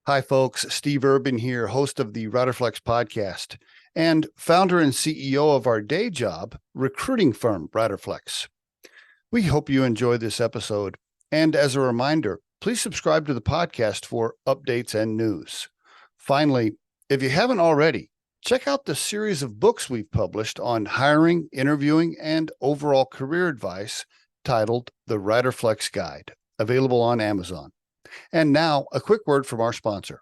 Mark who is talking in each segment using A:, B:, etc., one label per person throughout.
A: Hi, folks. Steve Urban here, host of the Riderflex podcast and founder and CEO of our day job recruiting firm, Riderflex. We hope you enjoy this episode. And as a reminder, please subscribe to the podcast for updates and news. Finally, if you haven't already, check out the series of books we've published on hiring, interviewing, and overall career advice titled The Riderflex Guide, available on Amazon. And now, a quick word from our sponsor.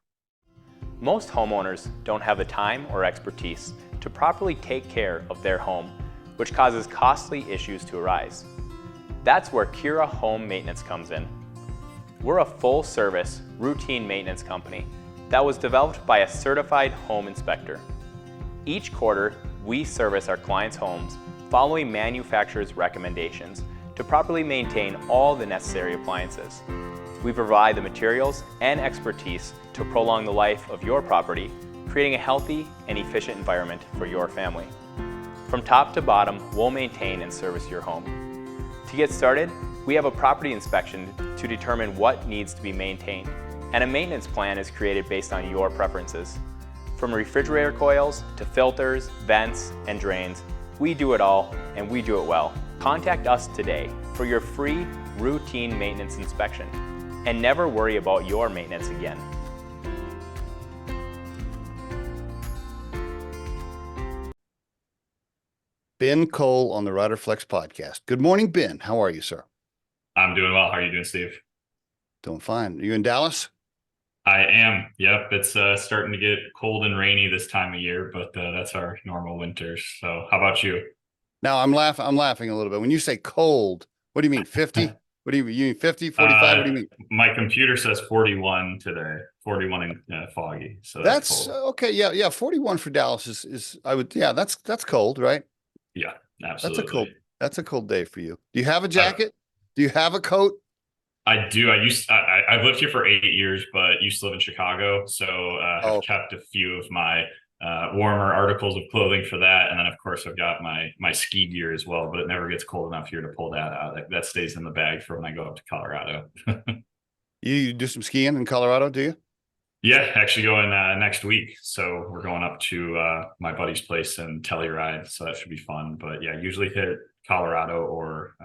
B: Most homeowners don't have the time or expertise to properly take care of their home, which causes costly issues to arise. That's where Kira Home Maintenance comes in. We're a full-service, routine maintenance company that was developed by a certified home inspector. Each quarter, we service our clients' homes following manufacturer's recommendations to properly maintain all the necessary appliances. We provide the materials and expertise to prolong the life of your property, creating a healthy and efficient environment for your family. From top to bottom, we'll maintain and service your home. To get started, we have a property inspection to determine what needs to be maintained, and a maintenance plan is created based on your preferences. From refrigerator coils to filters, vents, and drains, we do it all, and we do it well. Contact us today for your free routine maintenance inspection, and never worry about your maintenance again.
A: Ben Cole on the Riderflex podcast. Good morning, Ben. How are you, sir?
C: I'm doing well. How are you doing, Steve?
A: Doing fine. Are you in Dallas?
C: I am. Yep. It's starting to get cold and rainy this time of year, but that's our normal winters. So how about you?
A: Now, I'm laughing a little bit. When you say cold, what do you mean, 50? What do you mean, 50, 45? What do you mean?
C: My computer says 41 today, 41 and foggy. So
A: that's
C: cold.
A: Okay. Yeah. 41 for Dallas is that's cold, right?
C: Yeah, absolutely.
A: That's a cold day for you. Do you have a jacket? Do you have a coat?
C: I do. I've lived here for 8 years, but used to live in Chicago. So have kept a few of my warmer articles of clothing for that. And then of course I've got my ski gear as well, but it never gets cold enough here to pull that out. That stays in the bag for when I go up to Colorado.
A: You do some skiing in Colorado, do you?
C: Yeah, actually going next week. So we're going up to my buddy's place in Telluride. So that should be fun. But yeah, usually hit Colorado or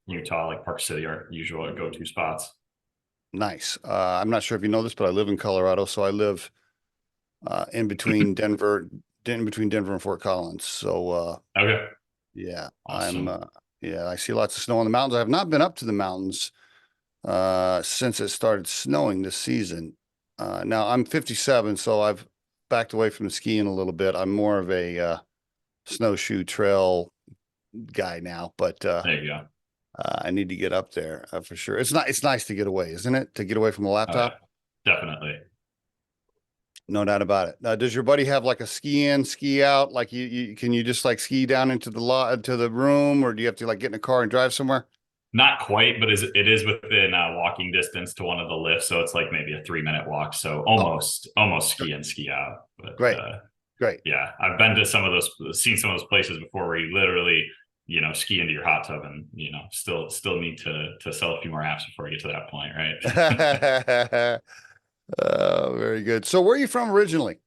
C: Utah, like Park City are usual go-to spots.
A: Nice. I'm not sure if you know this, but I live in Colorado. So I live in between Denver and Fort Collins. So
C: okay.
A: Yeah,
C: awesome.
A: I see lots of snow on the mountains. I have not been up to the mountains since it started snowing this season. Now I'm 57, so I've backed away from the skiing a little bit. I'm more of a snowshoe trail guy now, but
C: there you go.
A: I need to get up there for sure. It's nice to get away, isn't it? To get away from a laptop.
C: Definitely.
A: No doubt about it. Does your buddy have like a ski in, ski out? Like can you just like ski down into the room, or do you have to like get in a car and drive somewhere?
C: Not quite, but it is within walking distance to one of the lifts. So it's like maybe a 3-minute walk. So almost ski in, ski out. But
A: Great.
C: Yeah. I've been to seen some of those places before where you literally, ski into your hot tub and, still need to sell a few more apps before you get to that point. Right.
A: Very good. So where are you from originally?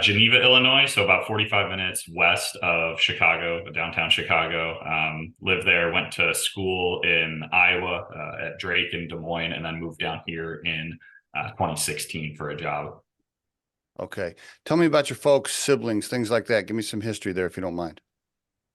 C: Geneva, Illinois. So about 45 minutes west of Chicago, downtown Chicago. Lived there, went to school in Iowa at Drake in Des Moines, and then moved down here in 2016 for a job.
A: Okay. Tell me about your folks, siblings, things like that. Give me some history there if you don't mind.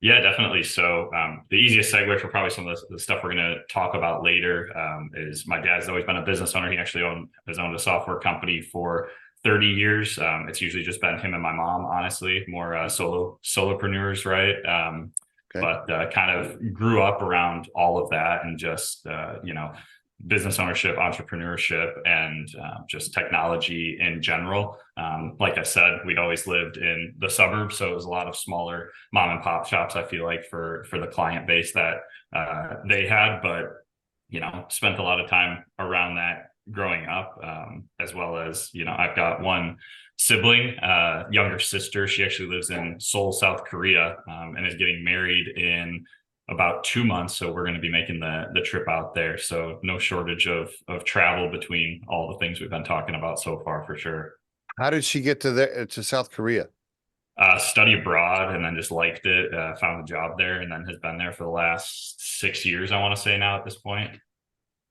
C: Yeah, definitely. So the easiest segue for probably some of the stuff we're going to talk about later is my dad's always been a business owner. He actually has owned a software company for 30 years. It's usually just been him and my mom, honestly, more solopreneurs, right? Okay. But kind of grew up around all of that and just, business ownership, entrepreneurship, and just technology in general. Like I said, we'd always lived in the suburbs, so it was a lot of smaller mom and pop shops, I feel like, for the client base that they had, but, spent a lot of time around that growing up, as well as, I've got one sibling, younger sister. She actually lives in Seoul, South Korea, and is getting married in about 2 months. So we're going to be making the trip out there. So no shortage of travel between all the things we've been talking about so far, for sure.
A: How did she get to South Korea?
C: Study abroad, and then just liked it, found a job there, and then has been there for the last 6 years, I want to say now at this point.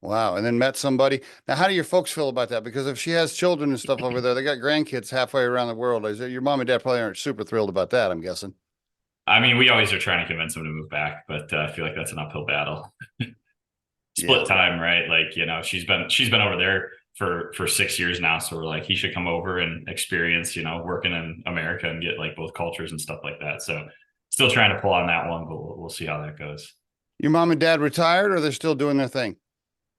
A: Wow. And then met somebody. Now, how do your folks feel about that? Because if she has children and stuff over there, they got grandkids halfway around the world. Your mom and dad probably aren't super thrilled about that, I'm guessing.
C: I mean, we always are trying to convince them to move back, but I feel like that's an uphill battle. Split time, right? Like, she's been over there for 6 years now. So we're like, he should come over and experience, working in America and get like both cultures and stuff like that. So still trying to pull on that one, but we'll see how that goes.
A: Your mom and dad retired, or they're still doing their thing?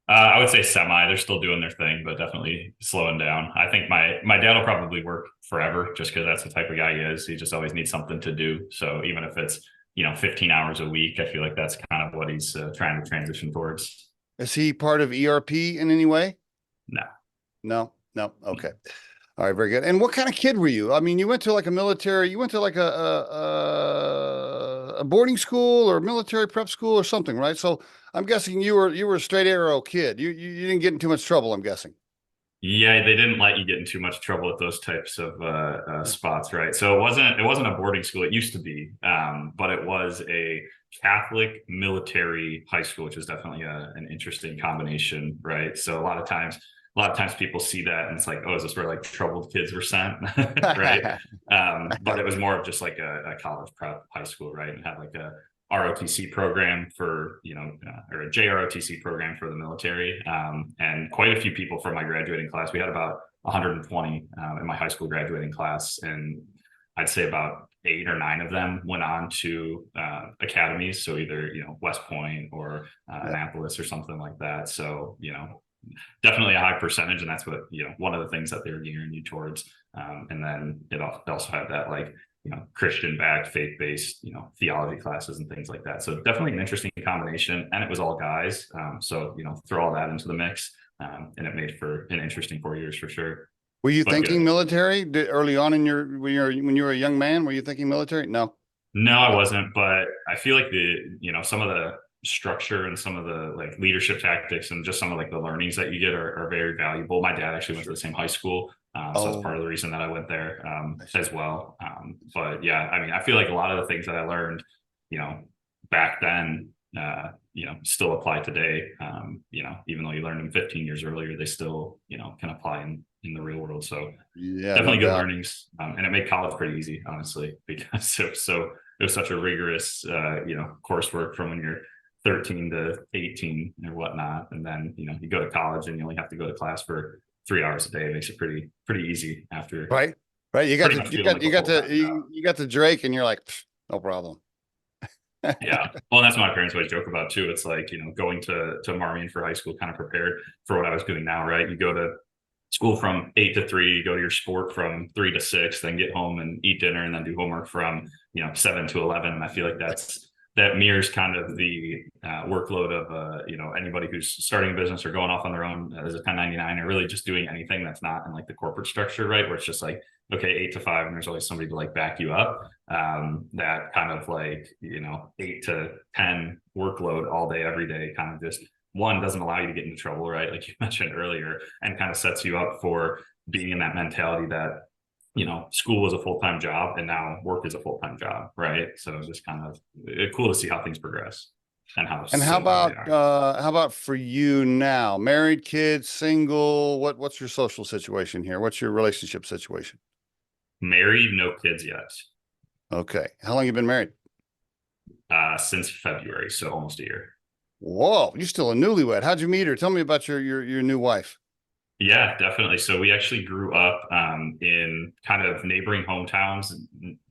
C: I would say semi. They're still doing their thing, but definitely slowing down. I think my dad will probably work forever, just because that's the type of guy he is. He just always needs something to do. So even if it's 15 hours a week, I feel like that's kind of what he's trying to transition towards.
A: Is he part of ERP in any way?
C: No.
A: Okay. All right, very good. And what kind of kid were you? I mean, you went to like a boarding school or military prep school or something, right? So I'm guessing you were a straight arrow kid. You didn't get in too much trouble, I'm guessing.
C: Yeah, they didn't let you get in too much trouble at those types of spots, right? So it wasn't a boarding school. It used to be, but it was a Catholic military high school, which is definitely an interesting combination, right? So a lot of times people see that and it's like, oh, is this where like troubled kids were sent? Right. But it was more of just like a college prep high school, right? And had like a ROTC program for, or a JROTC program for the military. And quite a few people from my graduating class, we had about 120 in my high school graduating class. And I'd say about 8 or 9 of them went on to academies. So either, West Point or Annapolis or something like that. So, definitely a high percentage. And that's what, one of the things that they were gearing you towards. And then it also had that like, Christian backed, faith-based, theology classes and things like that. So definitely an interesting combination, and it was all guys. So, throw all that into the mix. And it made for an interesting 4 years for sure.
A: Were you thinking military early on when you were a young man? Were you thinking military? No,
C: I wasn't, but I feel like some of the structure and some of the like leadership tactics and just some of like the learnings that you get are very valuable. My dad actually went to the same high school. So that's part of the reason that I went there as well. But yeah, I mean, I feel like a lot of the things that I learned, back then, still apply today. Even though you learned them 15 years earlier, they still, can apply in the real world. So yeah, definitely good learnings. And it made college pretty easy, honestly, because it was such a rigorous, coursework from when you're 13 to 18 or whatnot. And then, you go to college and you only have to go to class for 3 hours a day. It makes it pretty easy after.
A: Right. You got the Drake and you're like, no problem.
C: Yeah. Well, and that's what my parents always joke about too. It's like, going to Marmion for high school kind of prepared for what I was doing now, right? You go to school from 8 to 3, you go to your sport from 3 to 6, then get home and eat dinner and then do homework from, 7 to 11. And I feel like that mirrors kind of the workload of, anybody who's starting a business or going off on their own as a 1099 or really just doing anything that's not in like the corporate structure, right? Where it's just like, okay, 8 to 5, and there's always somebody to like back you up. That kind of like, 8 to 10 workload all day, every day, kind of just one doesn't allow you to get into trouble, right? Like you mentioned earlier, and kind of sets you up for being in that mentality that, school was a full-time job and now work is a full-time job, right? So it's just kind of cool to see how things progress and how
A: about for you now? Married, kids, single? What's your social situation here? What's your relationship situation?
C: Married, no kids yet.
A: Okay. How long you been married?
C: Since February, so almost a year.
A: Whoa, you're still a newlywed. How'd you meet her? Tell me about your new wife.
C: Yeah, definitely. So we actually grew up in kind of neighboring hometowns,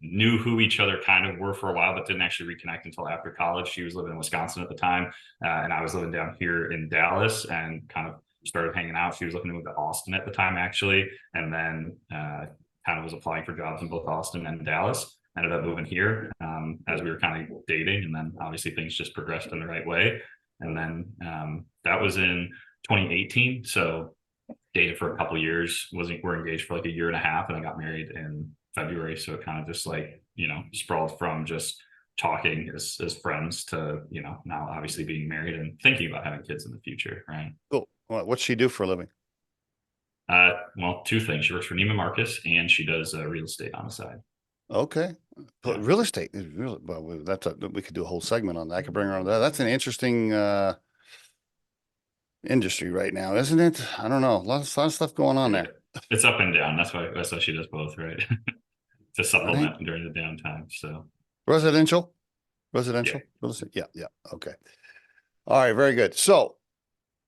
C: knew who each other kind of were for a while, but didn't actually reconnect until after college. She was living in Wisconsin at the time, and I was living down here in Dallas, and kind of started hanging out. She was looking to move to Austin at the time, actually, and then kind of was applying for jobs in both Austin and Dallas. Ended up moving here as we were kind of dating, and then obviously things just progressed in the right way. And then that was in 2018. So dated for a couple of years, we're engaged for like a year and a half, and I got married in February. So it kind of just like, sprawled from just talking as friends to, now obviously being married and thinking about having kids in the future. Right.
A: Cool. What's she do for a living?
C: Well, two things. She works for Neiman Marcus and she does real estate on the side.
A: Okay. But
C: Yeah.
A: real estate is really, well, we could do a whole segment on that. I could bring her on that. That's an interesting industry right now, isn't it? I don't know. A lot of stuff going on there.
C: It's up and down. That's why she does both, right? To
A: Right.
C: supplement during the downtime. So
A: Residential.
C: yeah.
A: Real estate. Yeah. Yeah. Okay. All right. Very good. So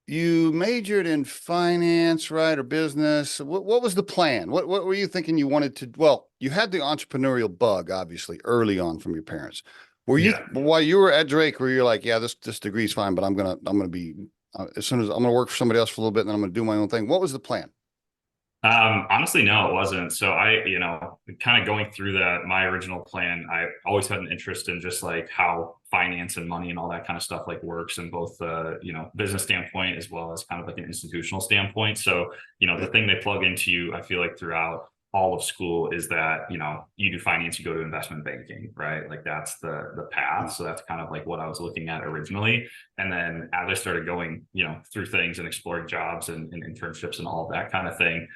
A: you majored in finance, right? Or business. What was the plan? What were you thinking you wanted to, well, you had the entrepreneurial bug, obviously, early on from your parents. Were you,
C: Yeah.
A: while you were at Drake, were you like, yeah, this degree's fine, but I'm going to be, as soon as I'm going to work for somebody else for a little bit, and then I'm going to do my own thing. What was the plan?
C: Honestly, no, it wasn't. So kind of going through that, my original plan, I always had an interest in just like how finance and money and all that kind of stuff like works in both business standpoint as well as kind of like an institutional standpoint. So, the thing they plug into you, I feel like throughout all of school is that, you do finance, you go to investment banking, right? Like that's the path. So that's kind of like what I was looking at originally. And then as I started going, through things and exploring jobs and internships and all of that kind of thing,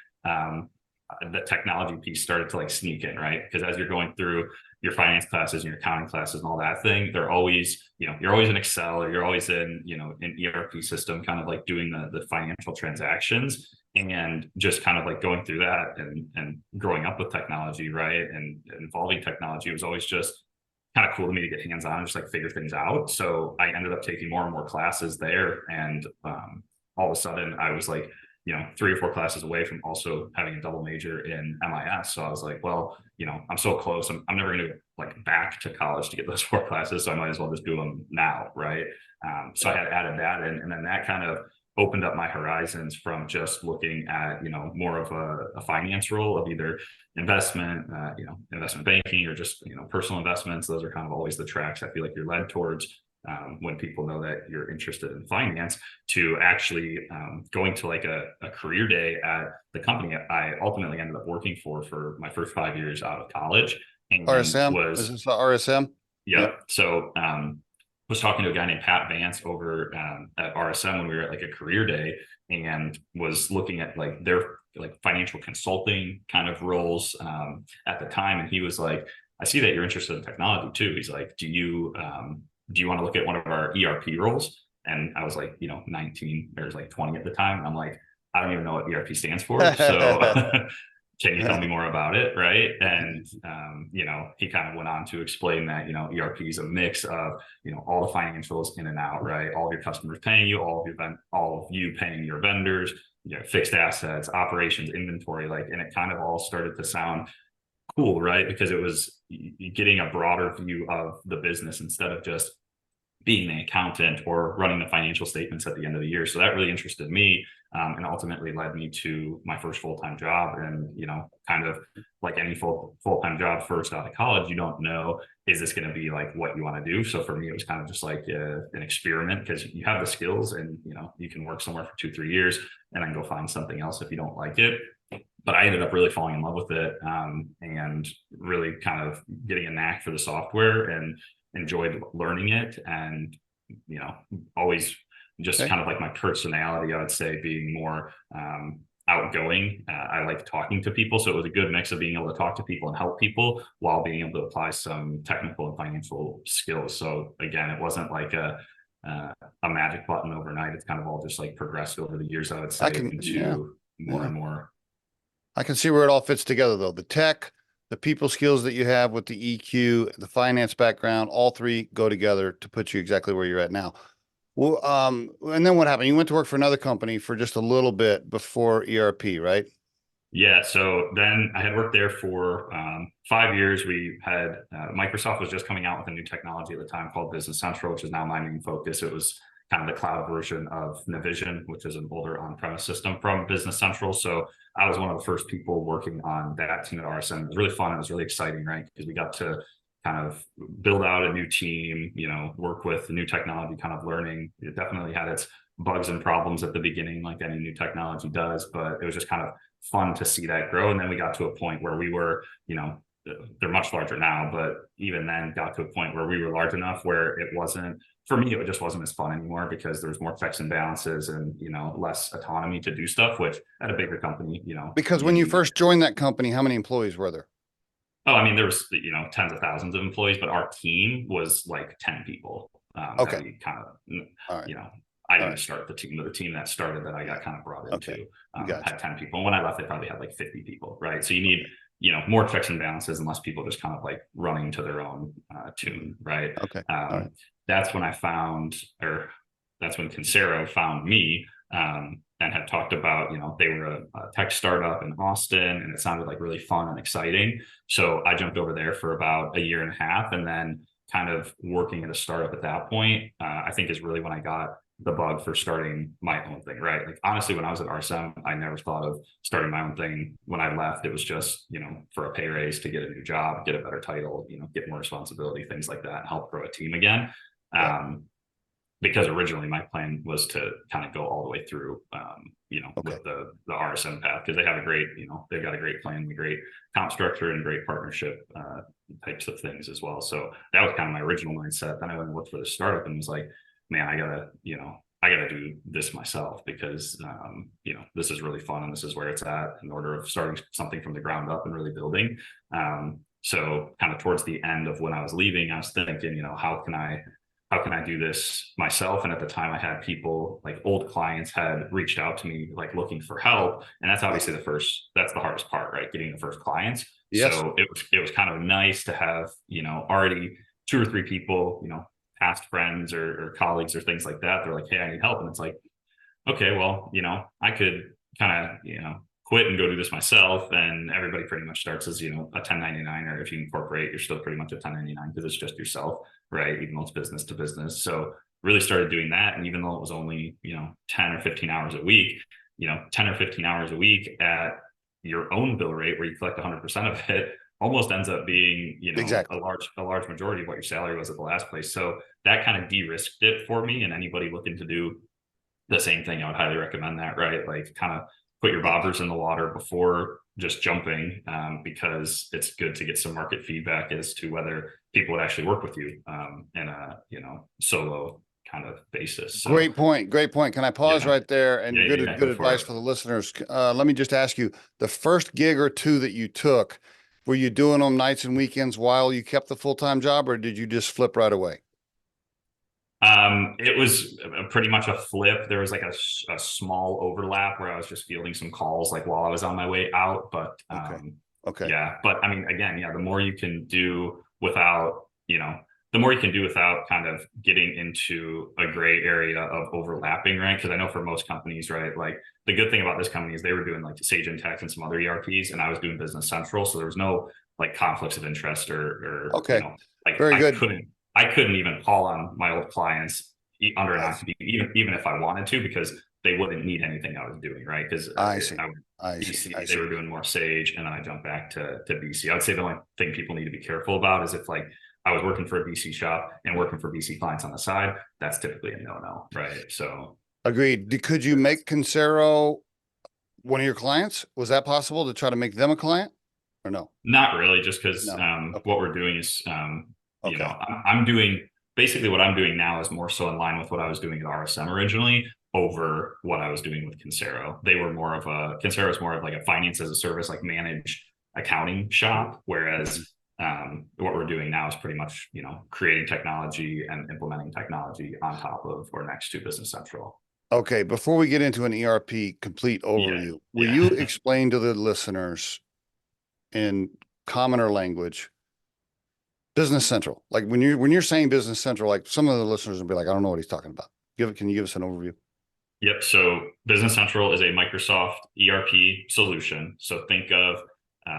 C: the technology piece started to like sneak in, right? Because as you're going through your finance classes and your accounting classes and all that thing, they're always, you're always in Excel or you're always in, an ERP system, kind of like doing the financial transactions and just kind of like going through that and growing up with technology, right? And involving technology, it was always just kind of cool to me to get hands on and just like figure things out. So I ended up taking more and more classes there. And all of a sudden I was like, 3 or 4 classes away from also having a double major in MIS. So I was like, well, I'm so close. I'm never going to like back to college to get those 4 classes. So I might as well just do them now. Right. So I had added that in, and then that kind of opened up my horizons from just looking at, more of a finance role of either investment, investment banking or just, personal investments. Those are kind of always the tracks I feel like you're led towards. When people know that you're interested in finance, to actually going to like a career day at the company I ultimately ended up working for my first 5 years out of college. And
A: RSM? Is this RSM?
C: Yeah. So was talking to a guy named Pat Vance over at RSM when we were at like a career day, and was looking at like their like financial consulting kind of roles at the time. And he was like, I see that you're interested in technology too. He's like, do you want to look at one of our ERP roles? And I was like, 19, there's like 20 at the time. And I'm like, I don't even know what ERP stands for. So can you tell me more about it? Right. And, he kind of went on to explain that, ERP is a mix of, all the financials in and out, right? All of your customers paying you, all of you paying your vendors, fixed assets, operations, inventory, and it kind of all started to sound cool, right? Because it was getting a broader view of the business instead of just being the accountant or running the financial statements at the end of the year. So that really interested me, and ultimately led me to my first full-time job. And, kind of like any full-time job first out of college, you don't know, is this going to be like what you want to do? So for me, it was kind of just like an experiment, because you have the skills and, you can work somewhere for 2-3 years and then go find something else if you don't like it. But I ended up really falling in love with it, and really kind of getting a knack for the software and enjoyed learning it. And, always just kind of like my personality, I would say, being more outgoing. I like talking to people. So it was a good mix of being able to talk to people and help people while being able to apply some technical and financial skills. So again, it wasn't like a magic button overnight. It's kind of all just like progressed over the years, I would say, more and more.
A: I can see where it all fits together, though. The tech, the people skills that you have with the EQ, the finance background, all 3 go together to put you exactly where you're at now. Well, and then what happened? You went to work for another company for just a little bit before ERP, right?
C: Yeah. So then I had worked there for 5 years. We had Microsoft was just coming out with a new technology at the time called Business Central, which is now my main focus. It was kind of the cloud version of Navision, which is an older on-premise system from Business Central. So I was one of the first people working on that team at RSM. It was really fun. It was really exciting, right? Because we got to kind of build out a new team, work with new technology, kind of learning. It definitely had its bugs and problems at the beginning, like any new technology does, but it was just kind of fun to see that grow. And then we got to a point where we were, they're much larger now, but even then got to a point where we were large enough where it wasn't, for me, it just wasn't as fun anymore because there's more checks and balances and, less autonomy to do stuff, which at a bigger company,
A: Because when you first joined that company, how many employees were there?
C: Oh, I mean, there was, tens of thousands of employees, but our team was like 10 people.
A: Okay.
C: We kind of,
A: All right.
C: I didn't start the team, but the team that started that I got kind of brought into
A: Gotcha.
C: had 10 people. And when I left, they probably had like 50 people, right? So you need, more checks and balances and less people just kind of like running to their own tune, right?
A: Okay. All right.
C: That's when that's when Kinsero found me and had talked about, they were a tech startup in Austin and it sounded like really fun and exciting. So I jumped over there for about a year and a half, and then kind of working at a startup at that point, I think is really when I got the bug for starting my own thing, right? Like honestly, when I was at RSM, I never thought of starting my own thing. When I left, it was just, for a pay raise to get a new job, get a better title, get more responsibility, things like that, and help grow a team again. Because originally my plan was to kind of go all the way through, with the RSM path, because they have a great, they've got a great plan, a great comp structure and great partnership types of things as well. So that was kind of my original mindset. Then I went and looked for the startup and was like, man, I gotta do this myself because, this is really fun and this is where it's at in order of starting something from the ground up and really building. So kind of towards the end of when I was leaving, I was thinking, how can I do this myself? And at the time I had people like old clients had reached out to me, like looking for help. And that's obviously that's the hardest part, right? Getting the first clients.
A: Yes.
C: So it was kind of nice to have, already 2 or 3 people, past friends or colleagues or things like that. They're like, hey, I need help. And it's like, okay, well, I could kind of, quit and go do this myself. And everybody pretty much starts as, a 1099, or if you incorporate, you're still pretty much a 1099 because it's just yourself, right? Even though it's business to business. So really started doing that. And even though it was only, 10 or 15 hours a week, 10 or 15 hours a week at your own bill rate where you collect 100% of it almost ends up being,
A: Exactly.
C: a large majority of what your salary was at the last place. So that kind of de-risked it for me. And anybody looking to do the same thing, I would highly recommend that, right? Like kind of put your bobbers in the water before just jumping, because it's good to get some market feedback as to whether people would actually work with you in a, solo kind of basis. So,
A: Great point. Can I pause right there? And good advice for the listeners. Let me just ask you, the first gig or two that you took, were you doing them nights and weekends while you kept the full-time job, or did you just flip right away?
C: It was pretty much a flip. There was like a small overlap where I was just fielding some calls like while I was on my way out, but
A: okay.
C: Yeah, but I mean, again, the more you can do without, the more you can do without kind of getting into a gray area of overlapping, right? Because I know for most companies, right, like the good thing about this company is they were doing like Sage Intacct and some other ERPs, and I was doing Business Central, so there was no like conflicts of interest or
A: okay,
C: like
A: very good.
C: I couldn't even call on my old clients under an ICP, even if I wanted to, because they wouldn't need anything I was doing, right? Because
A: I see.
C: They were doing more Sage, and then I jumped back to BC. I would say the only thing people need to be careful about is if like I was working for a BC shop and working for BC clients on the side, that's typically a no-no, right? So
A: agreed. Could you make Kinsero one of your clients? Was that possible to try to make them a client, or no?
C: Not really, just because what we're doing is I'm doing basically what I'm doing now is more so in line with what I was doing at RSM originally over what I was doing with Kinsero. Kinsero is more of like a finance as a service, like managed accounting shop, whereas what we're doing now is pretty much, creating technology and implementing technology on top of or next to Business Central.
A: Okay. Before we get into an ERP complete overview, will you explain to the listeners in commoner language, Business Central? Like when you're saying Business Central, like some of the listeners will be like, I don't know what he's talking about. Can you give us an overview?
C: Yep. So Business Central is a Microsoft ERP solution. So think of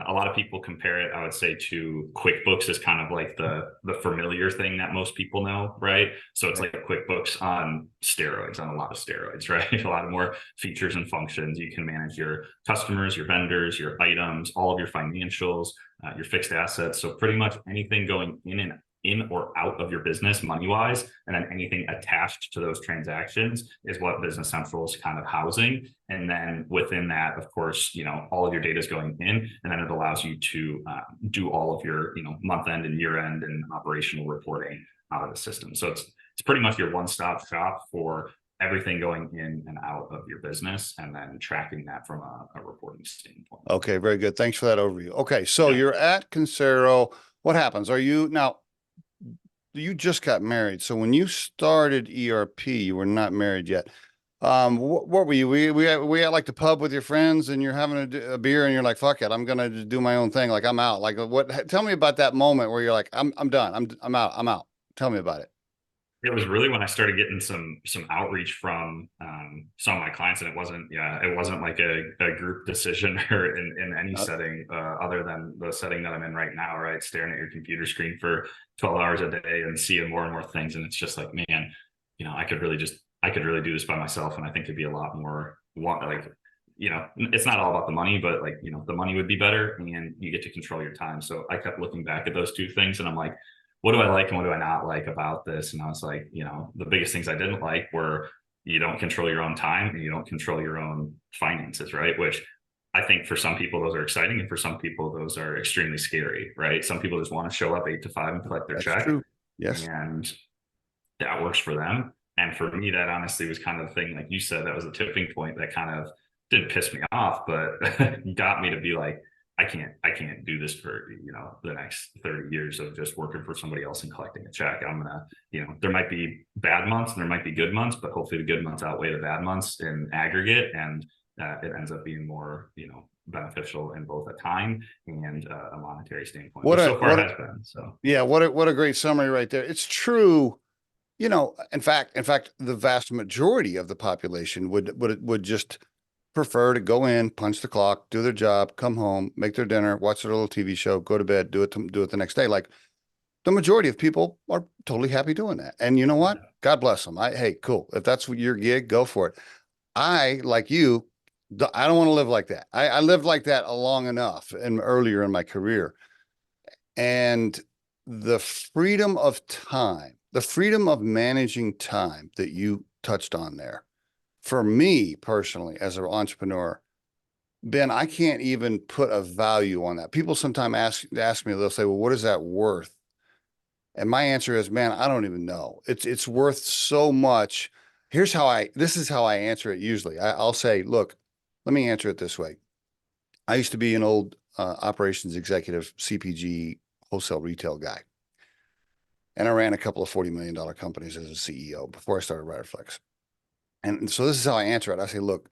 C: a lot of people compare it, I would say, to QuickBooks as kind of like the familiar thing that most people know, right? So it's like QuickBooks on steroids, on a lot of steroids, right? A lot of more features and functions. You can manage your customers, your vendors, your items, all of your financials, your fixed assets. So pretty much anything going in and in or out of your business money wise, and then anything attached to those transactions is what Business Central is kind of housing. And then within that, of course, all of your data is going in, and then it allows you to do all of your month end and year end and operational reporting out of the system. So it's pretty much your one-stop shop for everything going in and out of your business, and then tracking that from a reporting standpoint.
A: Okay, very good. Thanks for that overview. Okay, so you're at Concero. What happens? You just got married. So when you started ERP, you were not married yet. What were you? We at like the pub with your friends, and you're having a beer, and you're like, "Fuck it, I'm gonna just do my own thing. Like I'm out." Like what? Tell me about that moment where you're like, "I'm done. I'm out. Tell me about it."
C: It was really when I started getting some outreach from some of my clients, and it wasn't like a group decision or in any setting other than the setting that I'm in right now, right? Staring at your computer screen for 12 hours a day and seeing more and more things. And it's just like, man, I could really do this by myself. And I think it'd be a lot more it's not all about the money, but the money would be better and you get to control your time. So I kept looking back at those two things, and I'm like, what do I like and what do I not like about this? And I was like, the biggest things I didn't like were you don't control your own time and you don't control your own finances, right? Which I think for some people, those are exciting. And for some people, those are extremely scary, right? Some people just want to show up 8 to 5 and collect their check.
A: True. Yes.
C: And that works for them. And for me, that honestly was kind of the thing, like you said, that was a tipping point that kind of didn't piss me off, but got me to be like, I can't do this for, the next 30 years of just working for somebody else and collecting a check. I'm gonna, there might be bad months and there might be good months, but hopefully the good months outweigh the bad months in aggregate. And it ends up being more, beneficial in both a time and a monetary standpoint. So far it has been. So
A: yeah, what a great summary right there. It's true. In fact, the vast majority of the population would just prefer to go in, punch the clock, do their job, come home, make their dinner, watch their little TV show, go to bed, do it the next day. Like the majority of people are totally happy doing that. And you know what? God bless them. Hey, cool. If that's your gig, go for it. I, like you, I don't want to live like that. I lived like that long enough and earlier in my career. And the freedom of time, the freedom of managing time that you touched on there, for me personally, as an entrepreneur, Ben, I can't even put a value on that. People sometimes ask me, they'll say, well, what is that worth? And my answer is, man, I don't even know. It's worth so much. This is how I answer it usually. I'll say, look, let me answer it this way. I used to be an old operations executive, CPG, wholesale retail guy. And I ran a couple of $40 million companies as a CEO before I started Riderflex. And so this is how I answer it. I say, look,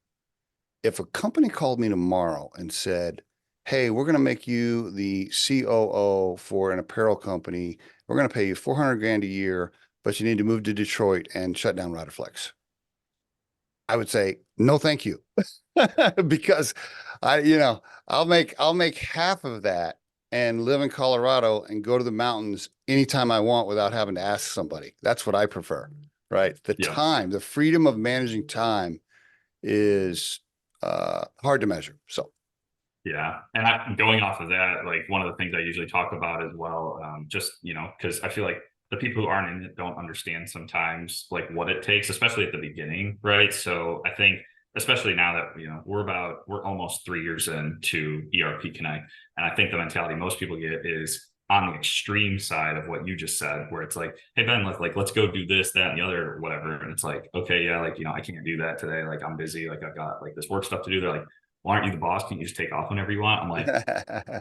A: if a company called me tomorrow and said, hey, we're going to make you the COO for an apparel company. We're going to pay you $400,000 a year, but you need to move to Detroit and shut down Riderflex, I would say, no, thank you. Because I'll make half of that and live in Colorado and go to the mountains anytime I want without having to ask somebody. That's what I prefer. Right. Time, the freedom of managing time is hard to measure. So.
C: Yeah. And going off of that, like one of the things I usually talk about as well, because I feel like the people who aren't in it don't understand sometimes like what it takes, especially at the beginning. Right. So I think, especially now that, we're almost 3 years into ERP Connect. And I think the mentality most people get is on the extreme side of what you just said, where it's like, hey, Ben, let's go do this, that, and the other, or whatever. And it's like, okay, yeah, I can't do that today. Like, I'm busy. Like, I've got this work stuff to do. They're like, well, aren't you the boss? Can't you just take off whenever you want? I'm like,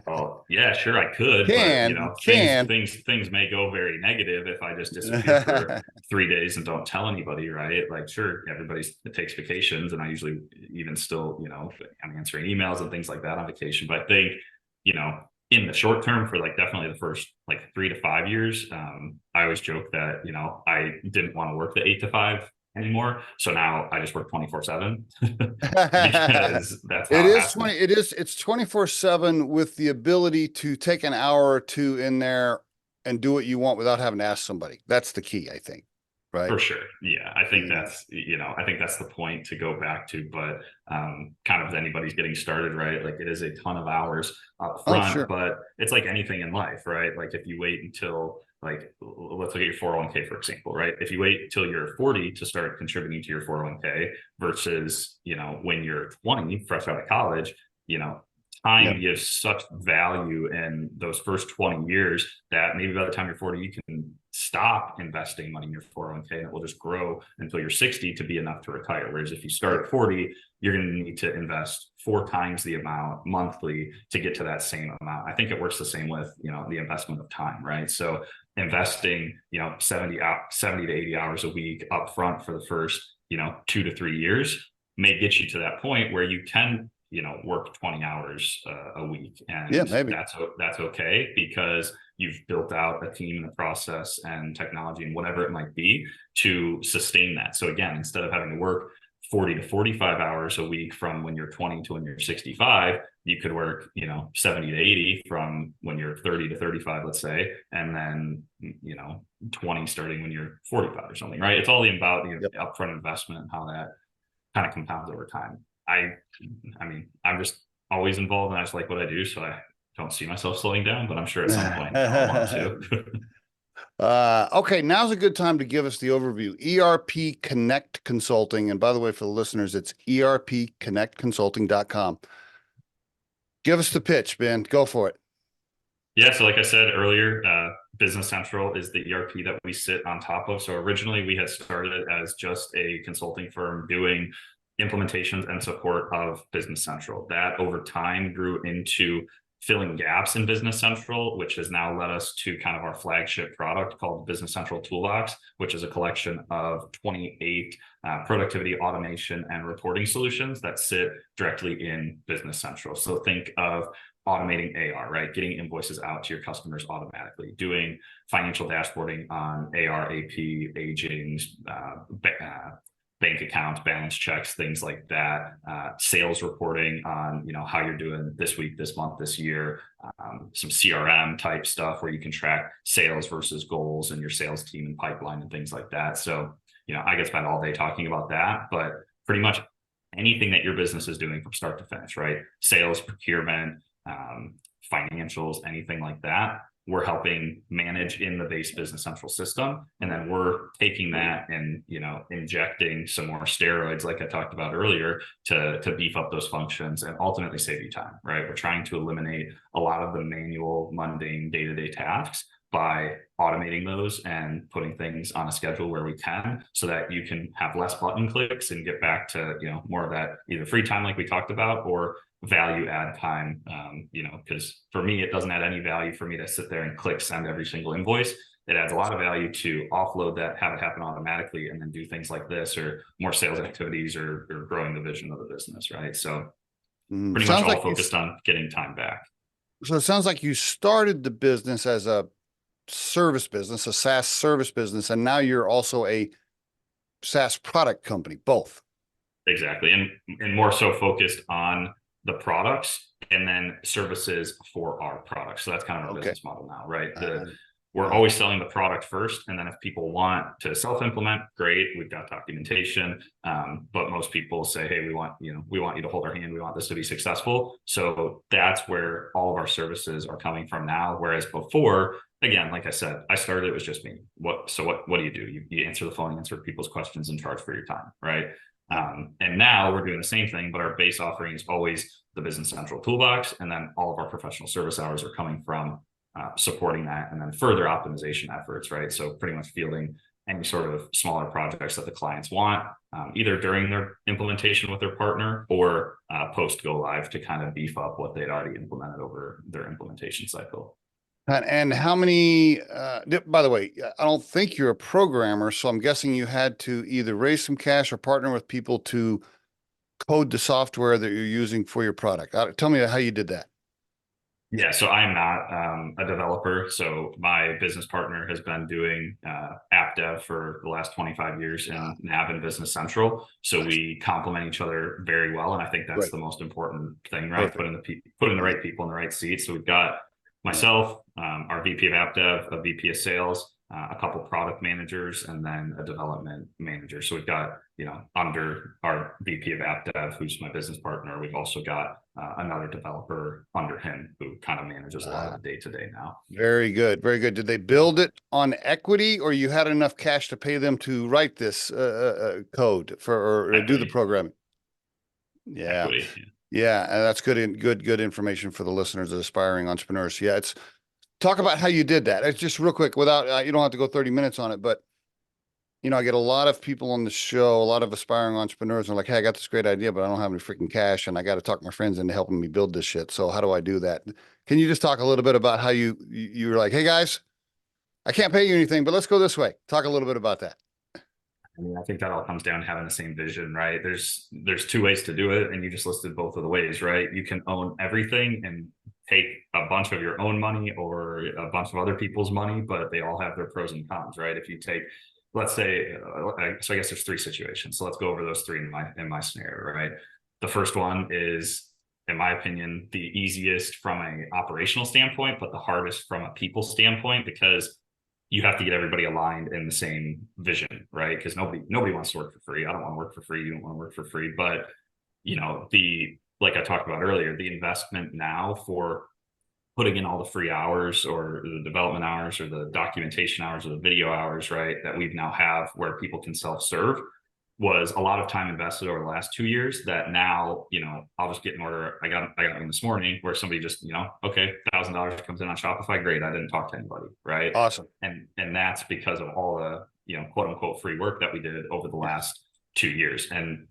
C: oh, yeah, sure, I could. But, things may go very negative if I just disappear for 3 days and don't tell anybody, right? Like, sure, it takes vacations. And I usually even still, I'm answering emails and things like that on vacation. But I think, in the short term, for definitely the first 3 to 5 years, I always joke that I didn't want to work the 8 to 5 anymore, so now I just work 24/7 because that's how
A: it's 24/7 with the ability to take an hour or two in there and do what you want without having to ask somebody. That's the key, I think. Right.
C: For sure. Yeah. I think that's the point to go back to, but kind of as anybody's getting started, right? Like it is a ton of hours up front, but it's like anything in life, right? Like if you wait until like, let's look at your 401k, for example, right? If you wait till you're 40 to start contributing to your 401k versus, when you're 20, fresh out of college, time gives such value in those first 20 years that maybe by the time you're 40, you can stop investing money in your 401k and it will just grow until you're 60 to be enough to retire. Whereas if you start at 40, you're going to need to invest 4 times the amount monthly to get to that same amount. I think it works the same with, the investment of time, right? So investing, 70 to 80 hours a week upfront for the first, 2 to 3 years may get you to that point where you can work 20 hours a week, and
A: maybe
C: that's okay because you've built out a team and a process and technology and whatever it might be to sustain that. So again, instead of having to work 40 to 45 hours a week from when you're 20 to when you're 65, you could work 70 to 80 from when you're 30 to 35, let's say, and then 20 starting when you're 45 or something, right? It's all about the upfront investment and how that kind of compounds over time. I mean, I'm just always involved and I just like what I do. So I don't see myself slowing down, but I'm sure at some point I'll want
A: to. Okay, now's a good time to give us the overview. ERP Connect Consulting. And by the way, for the listeners, it's ERPConnectConsulting.com. Give us the pitch, Ben. Go for it.
C: Yeah, so like I said earlier, Business Central is the ERP that we sit on top of. So originally we had started as just a consulting firm doing implementations and support of Business Central. That over time grew into filling gaps in Business Central, which has now led us to kind of our flagship product called Business Central Toolbox, which is a collection of 28 productivity, automation, and reporting solutions that sit directly in Business Central. So think of automating AR, right? Getting invoices out to your customers automatically, doing financial dashboarding on AR, AP, aging, bank accounts, balance checks, things like that, sales reporting on, how you're doing this week, this month, this year, some CRM type stuff where you can track sales versus goals and your sales team and pipeline and things like that. So, I could spend all day talking about that, but pretty much anything that your business is doing from start to finish, right? Sales, procurement, financials, anything like that, we're helping manage in the base Business Central system. And then we're taking that and, injecting some more steroids, like I talked about earlier, to beef up those functions and ultimately save you time, right? We're trying to eliminate a lot of the manual, mundane day-to-day tasks by automating those and putting things on a schedule where we can, so that you can have less button clicks and get back to, more of that either free time like we talked about or value add time, because for me, it doesn't add any value for me to sit there and click send every single invoice. It adds a lot of value to offload that, have it happen automatically, and then do things like this or more sales activities or growing the vision of the business, right? So pretty much all focused on getting time back.
A: So it sounds like you started the business as a service business, a SaaS service business, and now you're also a SaaS product company, both.
C: Exactly. And more so focused on the products and then services for our products. So that's kind of our business model now, right? We're always selling the product first. And then if people want to self-implement, great, we've got documentation. But most people say, hey, we want you to hold our hand. We want this to be successful. So that's where all of our services are coming from now. Whereas before, again, like I said, I started, it was just me. What do? You answer the phone, answer people's questions, and charge for your time, right? And now we're doing the same thing, but our base offering is always the Business Central Toolbox. And then all of our professional service hours are coming from supporting that and then further optimization efforts, right? So pretty much fielding any sort of smaller projects that the clients want, either during their implementation with their partner or post go live to kind of beef up what they'd already implemented over their implementation cycle.
A: And how many, by the way, I don't think you're a programmer, so I'm guessing you had to either raise some cash or partner with people to code the software that you're using for your product. Tell me how you did that.
C: Yeah, so I'm not a developer. So my business partner has been doing app dev for the last 25 years in Nav and Business Central. So we complement each other very well. And I think that's the most important thing, right? Putting the right people in the right seats. So we've got myself, our VP of App Dev, a VP of Sales, a couple product managers, and then a development manager. So we've got, under our VP of App Dev, who's my business partner, we've also got another developer under him who kind of manages a lot of the day-to-day now.
A: Very good. Very good. Did they build it on equity, or you had enough cash to pay them to write this code for or do the programming? Yeah.
C: Equity.
A: Yeah. And that's good information for the listeners, the aspiring entrepreneurs. Yeah. Talk about how you did that. It's just real quick without, you don't have to go 30 minutes on it, but I get a lot of people on the show, a lot of aspiring entrepreneurs, and like, hey, I got this great idea, but I don't have any freaking cash, and I got to talk my friends into helping me build this shit. So how do I do that? Can you just talk a little bit about how you were like, hey guys, I can't pay you anything, but let's go this way. Talk a little bit about that.
C: I mean, I think that all comes down to having the same vision, right? There's two ways to do it, and you just listed both of the ways, right? You can own everything and take a bunch of your own money or a bunch of other people's money, but they all have their pros and cons, right? If you take, let's say, so I guess there's three situations. So let's go over those three in my scenario, right? The first one is, in my opinion, the easiest from an operational standpoint, but the hardest from a people standpoint, because you have to get everybody aligned in the same vision, right? Because nobody wants to work for free. I don't want to work for free. You don't want to work for free. But like I talked about earlier, the investment now for putting in all the free hours or the development hours or the documentation hours or the video hours, right, that we've now have where people can self-serve was a lot of time invested over the last 2 years that now, I'll just get an order. I got one this morning where somebody just, okay, $1,000 comes in on Shopify. Great. I didn't talk to anybody. Right.
A: Awesome.
C: And that's because of all the, quote unquote free work that we did over the last 2 years. And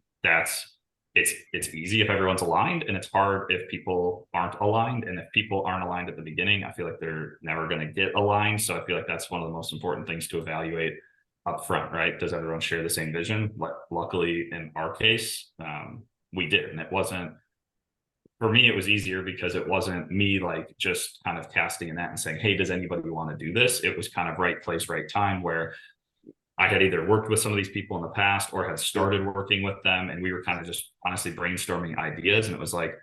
C: it's easy if everyone's aligned, and it's hard if people aren't aligned. And if people aren't aligned at the beginning, I feel like they're never going to get aligned. So I feel like that's one of the most important things to evaluate up front, right? Does everyone share the same vision? Luckily, in our case, we did. And it wasn't, for me, it was easier because it wasn't me like just kind of casting a net and saying, hey, does anybody want to do this? It was kind of right place, right time, where I had either worked with some of these people in the past or had started working with them. And we were kind of just honestly brainstorming ideas. And it was like,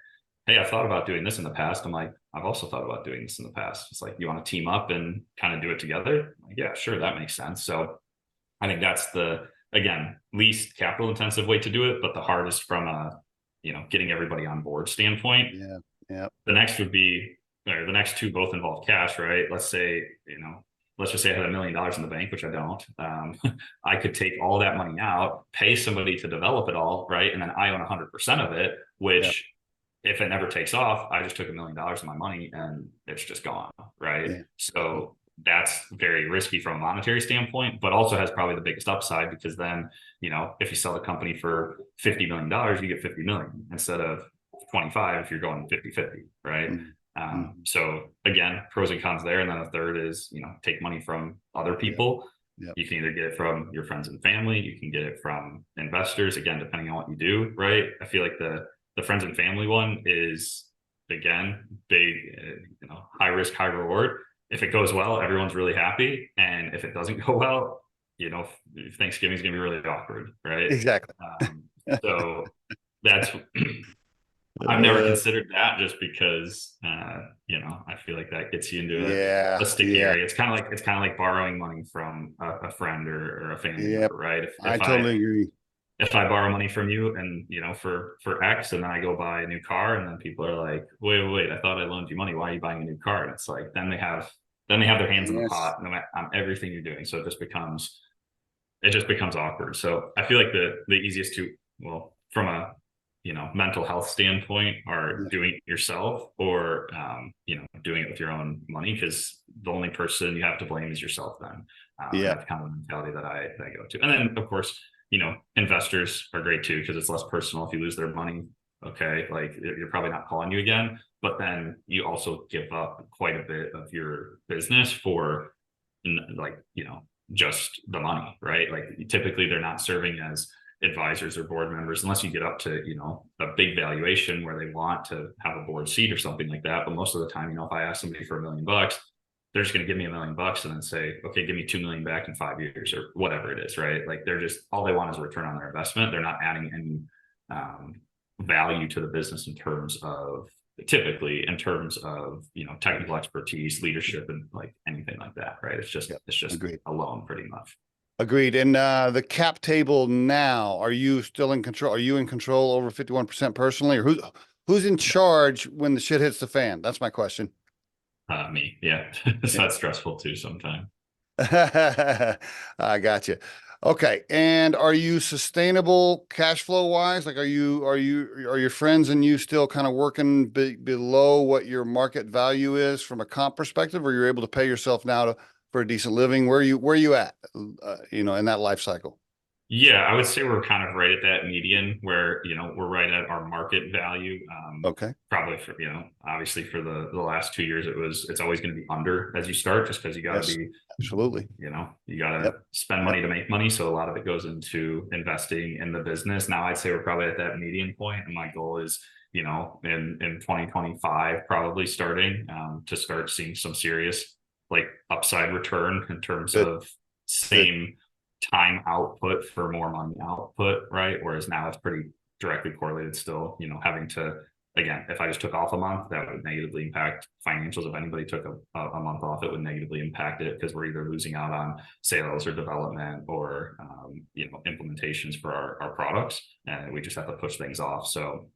C: hey, I've thought about doing this in the past. I'm like, I've also thought about doing this in the past. It's like, you want to team up and kind of do it together? Like, yeah, sure. That makes sense. So I think that's the, again, least capital intensive way to do it, but the hardest from a, getting everybody on board standpoint.
A: Yeah. Yeah.
C: The next would be, or the next two both involve cash, right? Let's say, let's just say I had $1 million in the bank, which I don't. I could take all that money out, pay somebody to develop it all, right? And then I own 100% of it, which if it never takes off, I just took $1 million of my money and it's just gone, right? Yeah. So that's very risky from a monetary standpoint, but also has probably the biggest upside, because then, if you sell the company for $50 million, you get 50 million instead of 25 if you're going 50-50, right? Mm-hmm. So again, pros and cons there. And then the third is, take money from other people. Yeah. Yep. You can either get it from your friends and family, you can get it from investors, again, depending on what you do, right? I feel like the friends and family one is, again, big, high risk, high reward. If it goes well, everyone's really happy. And if it doesn't go well, Thanksgiving is going to be really awkward, right?
A: Exactly.
C: So that's, I've never considered that, just because, I feel like that gets you into a sticky area. It's kind of like borrowing money from a friend or a family member, right? If
A: I totally agree.
C: If I borrow money from you and, for X, and then I go buy a new car, and then people are like, wait, I thought I loaned you money. Why are you buying a new car? And it's like, then they have their hands in the pot on everything you're doing. So it just becomes awkward. So I feel like the easiest from a, mental health standpoint are doing it yourself or, doing it with your own money, because the only person you have to blame is yourself then. That's kind of the mentality that I go to. And then of course, investors are great too, because it's less personal. If you lose their money, okay, like you're probably not calling you again, but then you also give up quite a bit of your business for just the money, right? Like typically they're not serving as advisors or board members unless you get up to, a big valuation where they want to have a board seat or something like that. But most of the time, if I ask somebody for $1 million, they're just going to give me $1 million and then say, okay, give me 2 million back in 5 years or whatever it is, right? Like they're just, all they want is a return on their investment. They're not adding any value to the business typically in terms of, technical expertise, leadership, and like anything like that, right? It's just
A: Agreed.
C: A loan pretty much.
A: Agreed. And the cap table now, are you still in control? Are you in control over 51% personally, or who's in charge when the shit hits the fan? That's my question.
C: Me. Yeah. So that's stressful too sometimes.
A: I got you. Okay. And are you sustainable cash flow wise? Like, are your friends and you still kind of working below what your market value is from a comp perspective, or you're able to pay yourself now for a decent living? Where are you at, in that life cycle?
C: Yeah, I would say we're kind of right at that median where, we're right at our market value.
A: Okay.
C: Probably for, obviously for the last 2 years, it's always going to be under as you start, just because you got to
A: Yes,
C: be,
A: absolutely.
C: you got to
A: Yep.
C: spend
A: Yep.
C: money to make money. So a lot of it goes into investing in the business. Now I'd say we're probably at that median point, and my goal is, in 2025, probably starting to start seeing some serious like upside return in terms
A: Good.
C: of
A: Good.
C: same time output for more money output, right? Whereas now it's pretty directly correlated still, having to, again, if I just took off a month, that would negatively impact financials. If anybody took a month off, it would negatively impact it because we're either losing out on sales or development or, implementations for our products. And we just have to push things off. So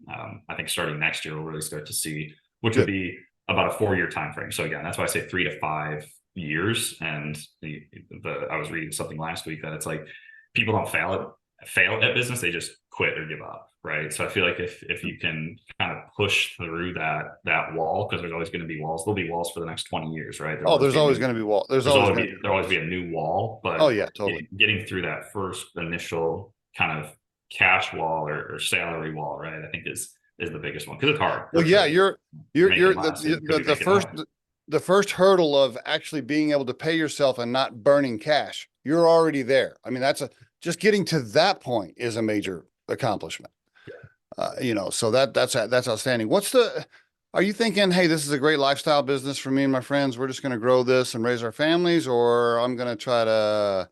C: I think starting next year, we'll really start to see, which would
A: Good.
C: be about a 4-year time frame. So again, that's why I say 3 to 5 years. And I was reading something last week that it's like people don't fail at business, they just quit or give up, right? So I feel like if you can kind of push through that wall, because there's always going to be walls, there'll be walls for the next 20 years, right?
A: There's always going to be wall. There'll
C: always be a new wall, but
A: oh yeah, totally.
C: Getting through that first initial kind of cash wall or salary wall, right? I think is the biggest one because it's hard.
A: Well, yeah, you're the first hurdle of actually being able to pay yourself and not burning cash. You're already there. I mean, just getting to that point is a major accomplishment. So that's outstanding. Are you thinking, hey, this is a great lifestyle business for me and my friends. We're just going to grow this and raise our families, or I'm going to try to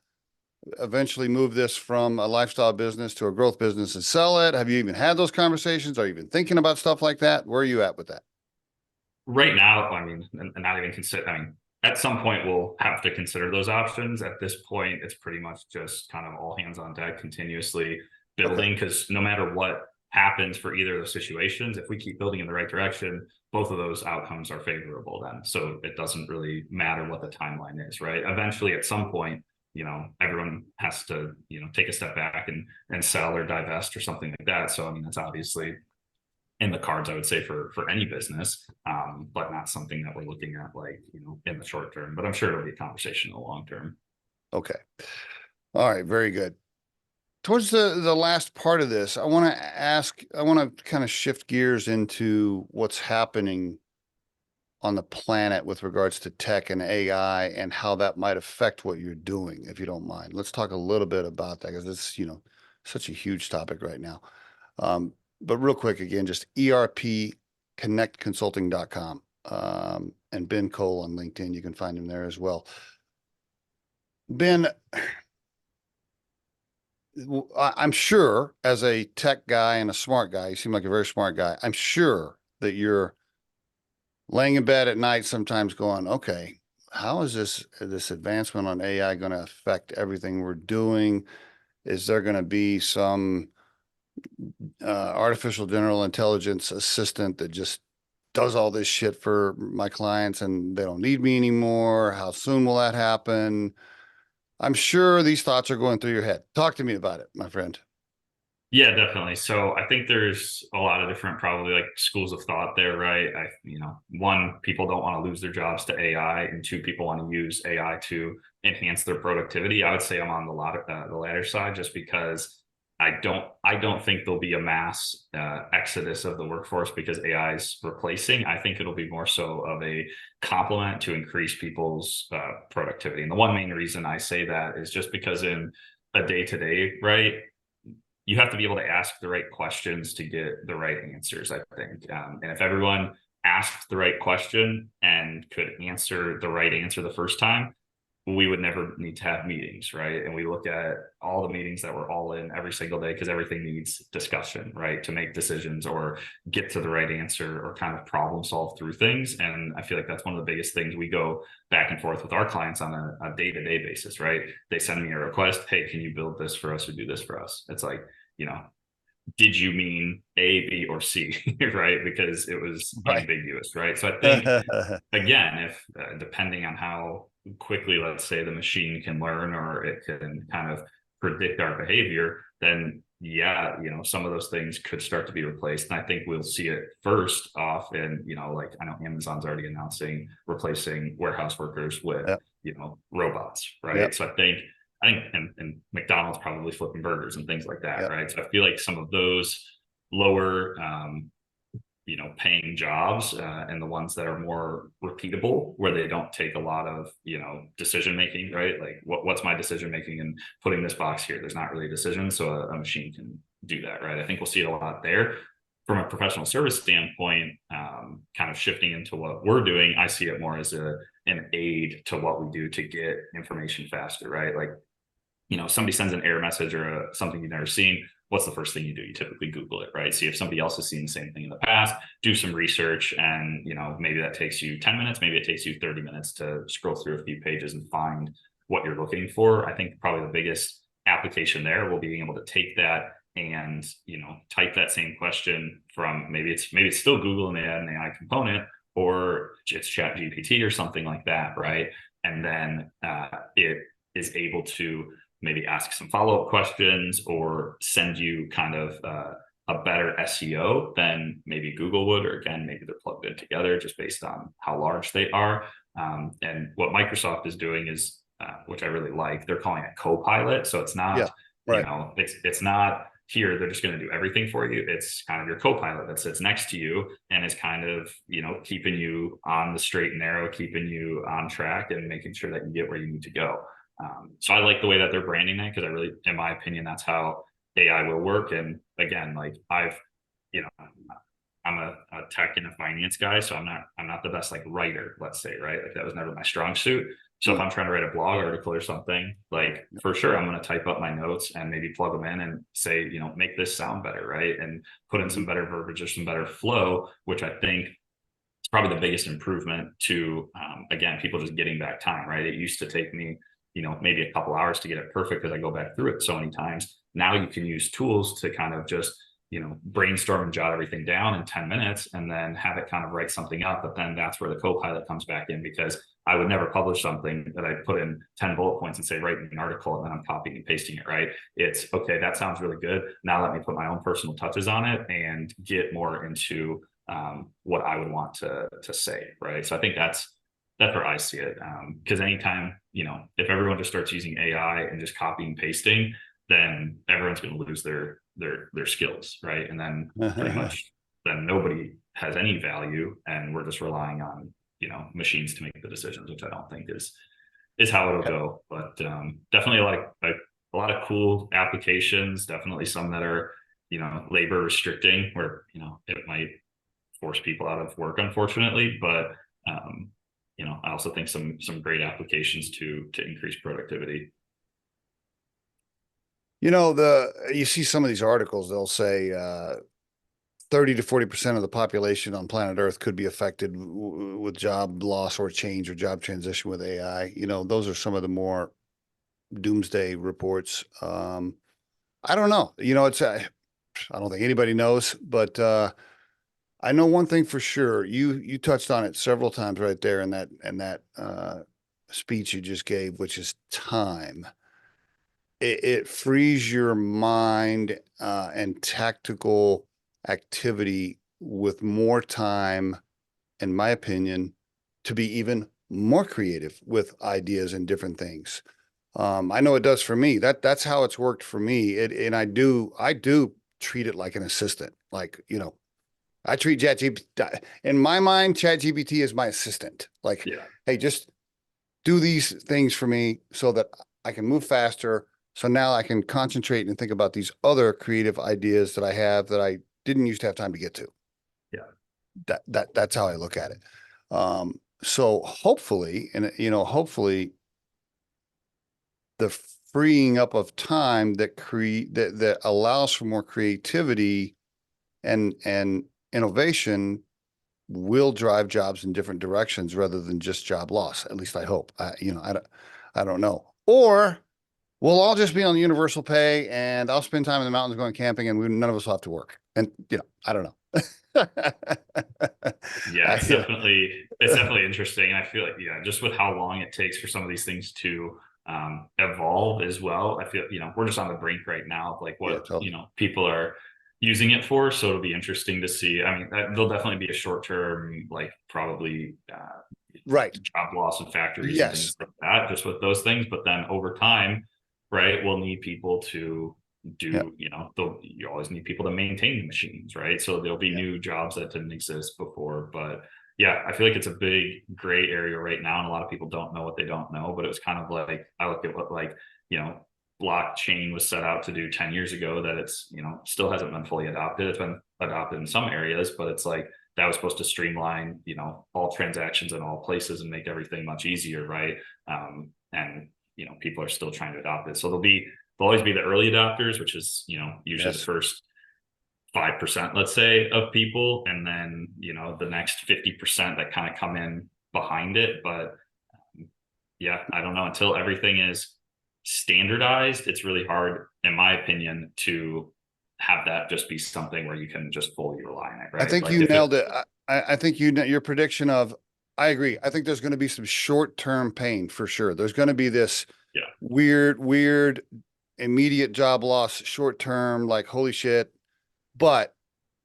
A: eventually move this from a lifestyle business to a growth business and sell it? Have you even had those conversations? Are you even thinking about stuff like that? Where are you at with that?
C: Right now, I mean, and not even consider, I mean, at some point we'll have to consider those options. At this point, it's pretty much just kind of all hands on deck, continuously building, because no matter what happens for either of those situations, if we keep building in the right direction, both of those outcomes are favorable then. So it doesn't really matter what the timeline is, right? Eventually, at some point, everyone has to, take a step back and sell or divest or something like that. So, I mean, that's obviously in the cards, I would say, for any business, but not something that we're looking at like, in the short term, but I'm sure it'll be a conversation in the long term.
A: Okay. All right. Very good. Towards the last part of this, I want to kind of shift gears into what's happening on the planet with regards to tech and AI and how that might affect what you're doing, if you don't mind. Let's talk a little bit about that because it's, such a huge topic right now. But real quick, again, just ERP Connect Consulting.com, and Ben Cole on LinkedIn. You can find him there as well. Ben, I'm sure as a tech guy and a smart guy, you seem like a very smart guy. I'm sure that you're laying in bed at night sometimes going, okay, how is this advancement on AI going to affect everything we're doing? Is there going to be some artificial general intelligence assistant that just does all this shit for my clients and they don't need me anymore? How soon will that happen? I'm sure these thoughts are going through your head. Talk to me about it, my friend.
C: Yeah, definitely. So I think there's a lot of different probably like schools of thought there, right? One, people don't want to lose their jobs to AI, and two, people want to use AI to enhance their productivity. I would say I'm on the latter side, just because I don't think there'll be a mass exodus of the workforce because AI is replacing. I think it'll be more so of a complement to increase people's productivity. And the one main reason I say that is just because in a day-to-day, right, you have to be able to ask the right questions to get the right answers, I think. And if everyone asked the right question and could answer the right answer the first time, we would never need to have meetings, right? And we look at all the meetings that we're all in every single day because everything needs discussion, right? To make decisions or get to the right answer or kind of problem solve through things. And I feel like that's one of the biggest things we go back and forth with our clients on a day-to-day basis, right? They send me a request, hey, can you build this for us or do this for us? It's like, did you mean A, B, or C, right? Because it was
A: Right.
C: ambiguous, right? So I think, again, if depending on how quickly, let's say, the machine can learn or it can kind of predict our behavior, then yeah, some of those things could start to be replaced. And I think we'll see it first off in, like I know Amazon's already announcing replacing warehouse workers with,
A: Yep.
C: robots, right?
A: Yep.
C: So I think, and McDonald's probably flipping burgers and things like that,
A: Yep.
C: right? So I feel like some of those lower, paying jobs and the ones that are more repeatable, where they don't take a lot of, decision making, right? Like what's my decision making and putting this box here? There's not really a decision, so a machine can do that, right? I think we'll see it a lot there. From a professional service standpoint, kind of shifting into what we're doing, I see it more as an aid to what we do to get information faster, right? Like, somebody sends an error message or something you've never seen. What's the first thing you do? You typically Google it, right? See if somebody else has seen the same thing in the past, do some research, and maybe that takes you 10 minutes, maybe it takes you 30 minutes to scroll through a few pages and find what you're looking for. I think probably the biggest application there will be being able to take that and type that same question from maybe it's still Google and they add an AI component, or it's Chat GPT or something like that, right? And then it is able to maybe ask some follow-up questions or send you kind of a better SEO than maybe Google would, or again, maybe they're plugged in together just based on how large they are. And what Microsoft is doing is, which I really like, they're calling it Copilot. So it's not,
A: Yeah. Right.
C: it's not here, they're just going to do everything for you. It's kind of your co-pilot that sits next to you and is kind of, keeping you on the straight and narrow, keeping you on track and making sure that you get where you need to go. So I like the way that they're branding that, because I really, in my opinion, that's how AI will work. And again, like I'm a tech and a finance guy, so I'm not the best like writer, let's say, right? Like that was never my strong suit. So if I'm trying to write a blog article or something, like for sure, I'm going to type up my notes and maybe plug them in and say, make this sound better, right? And put in some better verbiage or some better flow, which I think is probably the biggest improvement to, again, people just getting back time, right? It used to take me, maybe a couple hours to get it perfect because I go back through it so many times. Now you can use tools to kind of just, brainstorm and jot everything down in 10 minutes and then have it kind of write something up. But then that's where the co-pilot comes back in, because I would never publish something that I put in 10 bullet points and say, write me an article, and then I'm copying and pasting it, right? It's okay, that sounds really good. Now let me put my own personal touches on it and get more into what I would want to say, right? So I think that's where I see it. Because anytime, if everyone just starts using AI and just copying and pasting, then everyone's going to lose their skills, right? And then pretty much then nobody has any value, and we're just relying on machines to make the decisions, which I don't think is how it'll go. But definitely like a lot of cool applications, definitely some that are labor restricting, where it might force people out of work, unfortunately. But I also think some great applications to increase productivity.
A: You see some of these articles, they'll say 30 to 40% of the population on planet Earth could be affected with job loss or change or job transition with AI. Those are some of the more doomsday reports. I don't know. I don't think anybody knows, but I know one thing for sure. You touched on it several times right there in that speech you just gave, which is time. It frees your mind and tactical activity with more time, in my opinion, to be even more creative with ideas and different things. I know it does for me. That's how it's worked for me. And I do treat it like an assistant. Like, I treat ChatGPT, in my mind, ChatGPT is my assistant. Like,
C: Yeah.
A: hey, just do these things for me so that I can move faster. So now I can concentrate and think about these other creative ideas that I have that I didn't used to have time to get to.
C: Yeah.
A: That's how I look at it. So hopefully, hopefully the freeing up of time that allows for more creativity and innovation will drive jobs in different directions rather than just job loss. At least I hope. I don't know. Or we'll all just be on the universal pay, and I'll spend time in the mountains going camping, and none of us will have to work. And I don't know.
C: Yeah, it's definitely interesting. And I feel like, just with how long it takes for some of these things to evolve as well. I feel, we're just on the brink right now of like what,
A: totally.
C: People are using it for. So it'll be interesting to see. I mean, there'll definitely be a short-term, like probably
A: right,
C: job loss in factories and
A: yes,
C: things like that, just with those things. But then over time, right, we'll need people to do, you always need people to maintain the machines, right? So there'll be new jobs that didn't exist before. But yeah, I feel like it's a big gray area right now, and a lot of people don't know what they don't know. But it was kind of like, I look at what, like, blockchain was set out to do 10 years ago, that it's, still hasn't been fully adopted. It's been adopted in some areas, but it's like that was supposed to streamline, all transactions in all places and make everything much easier, right? And people are still trying to adopt it. So there'll always be the early adopters, which is, usually the first 5%, let's say, of people, and then the next 50% that kind of come in behind it. But I don't know, until everything is standardized, it's really hard, in my opinion, to have that just be something where you can just fully rely on it, right?
A: I think you nailed it. I think your prediction of, I agree. I think there's going to be some short-term pain for sure. There's going to be this weird immediate job loss, short-term, like, holy shit. But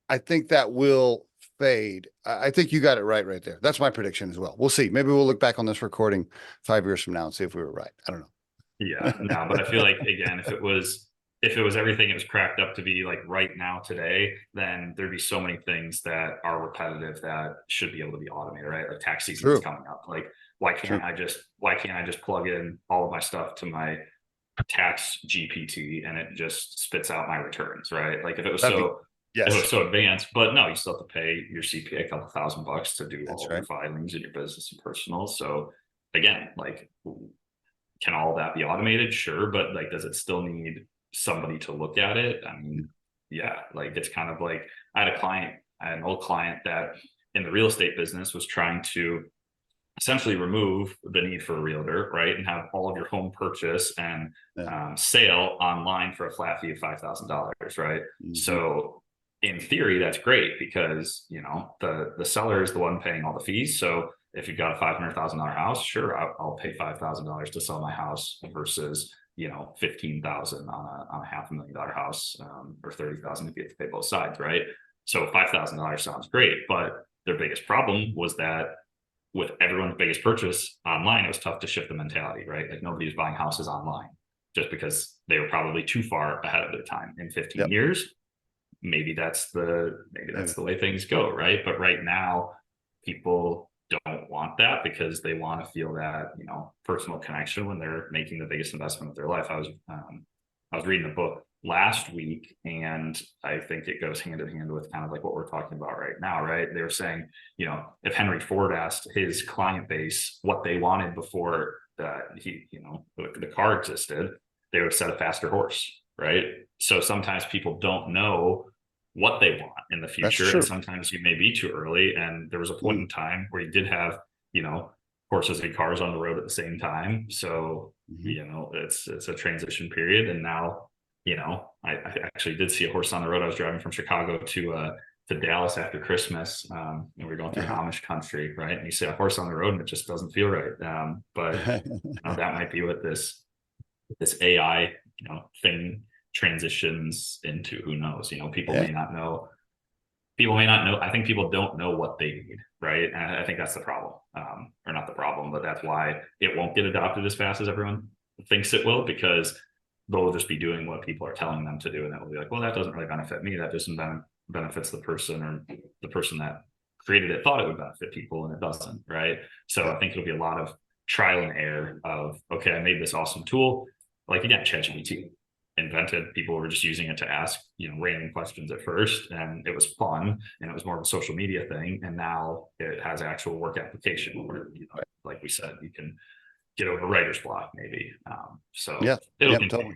A: I think that will fade. I think you got it right there. That's my prediction as well. We'll see. Maybe we'll look back on this recording 5 years from now and see if we were right. I don't know.
C: Yeah, no, but I feel like, again, if it was everything it was cracked up to be, like right now today, then there'd be so many things that are repetitive that should be able to be automated, right? Like tax season is coming up. Like, why can't I just plug in all of my stuff to my tax GPT and it just spits out my returns, right? Like, if it was if it was so advanced, but no, you still have to pay your CPA a couple $1,000 to do all your filings in your business and personal. So again, like, can all that be automated? Sure. But like, does it still need somebody to look at it? I mean, like, it's kind of like, I had an old client that in the real estate business was trying to essentially remove the need for a realtor, right? And have all of your home purchase and sale online for a flat fee of $5,000, right? Mm-hmm. So in theory, that's great because, the seller is the one paying all the fees. So if you've got a $500,000 house, sure, I'll pay $5,000 to sell my house versus, $15,000 on a $500,000 house, or $30,000 if you have to pay both sides, right? So $5,000 sounds great, but their biggest problem was that with everyone's biggest purchase online, it was tough to shift the mentality, right? Like, nobody was buying houses online just because they were probably too far ahead of their time. In 15 years, maybe that's the way things go, right? But right now, people don't want that because they want to feel that, personal connection when they're making the biggest investment of their life. I was reading a book last week, and I think it goes hand in hand with kind of like what we're talking about right now, right? They were saying, if Henry Ford asked his client base what they wanted before the car existed, they would have said a faster horse, right? So sometimes people don't know what they want in the future, and sometimes you may be too early. And there was a point in time where you did have, horses and cars on the road at the same time. So, it's a transition period. And now, I actually did see a horse on the road. I was driving from Chicago to Dallas after Christmas, and we were going through Amish country, right? And you see a horse on the road and it just doesn't feel right. But that might be what this AI, thing transitions into. Who knows? People may not know. I think people don't know what they need, right? And I think that's the problem, or not the problem, but that's why it won't get adopted as fast as everyone thinks it will, because they'll just be doing what people are telling them to do, and that will be like, well, that doesn't really benefit me. That just benefits the person, or the person that created it thought it would benefit people, and it doesn't, right? So I think it'll be a lot of trial and error of, okay, I made this awesome tool, like, again, ChatGPT. Invented, people were just using it to ask random questions at first, and it was fun, and it was more of a social media thing. And now it has actual work application where, like we said, you can get over writer's block maybe. It'll continue,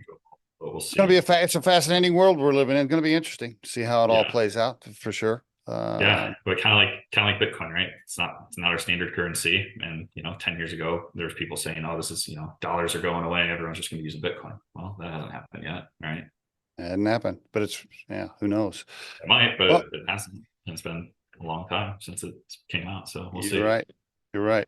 C: but we'll see.
A: It's going to be it's a fascinating world we're living in. It's going to be interesting to see how it all plays out, for sure.
C: Yeah, but kind of like Bitcoin, right? It's not our standard currency. And 10 years ago, there's people saying, "Oh, this is dollars are going away. Everyone's just going to use a Bitcoin." Well, that hasn't happened yet, right?
A: It hadn't happened, but who knows?
C: It might, but
A: Well,
C: it hasn't. It's been a long time since it came out, so we'll see.
A: you're right. You're right.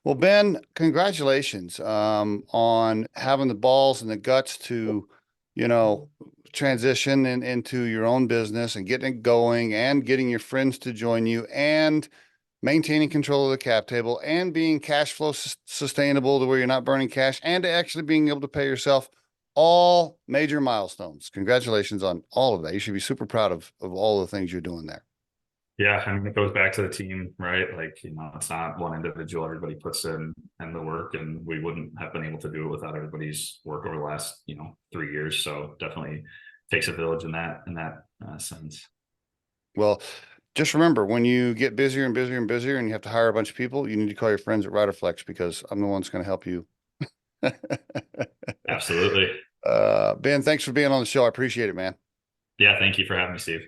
A: Well, Ben, congratulations on having the balls and the guts to, you know, transition into your own business and getting it going and getting your friends to join you and maintaining control of the cap table and being cash flow sustainable to where you're not burning cash and actually being able to pay yourself. All major milestones. Congratulations on all of that. You should be super proud of all the things you're doing there.
C: Yeah, I mean, it goes back to the team, right? Like, it's not one individual. Everybody puts in the work, and we wouldn't have been able to do it without everybody's work over the last, 3 years. So definitely takes a village in that sense.
A: Well, just remember, when you get busier and busier and busier and you have to hire a bunch of people, you need to call your friends at Riderflex because I'm the one that's going to help you.
C: Absolutely.
A: Ben, thanks for being on the show. I appreciate it, man.
C: Yeah, thank you for having me, Steve.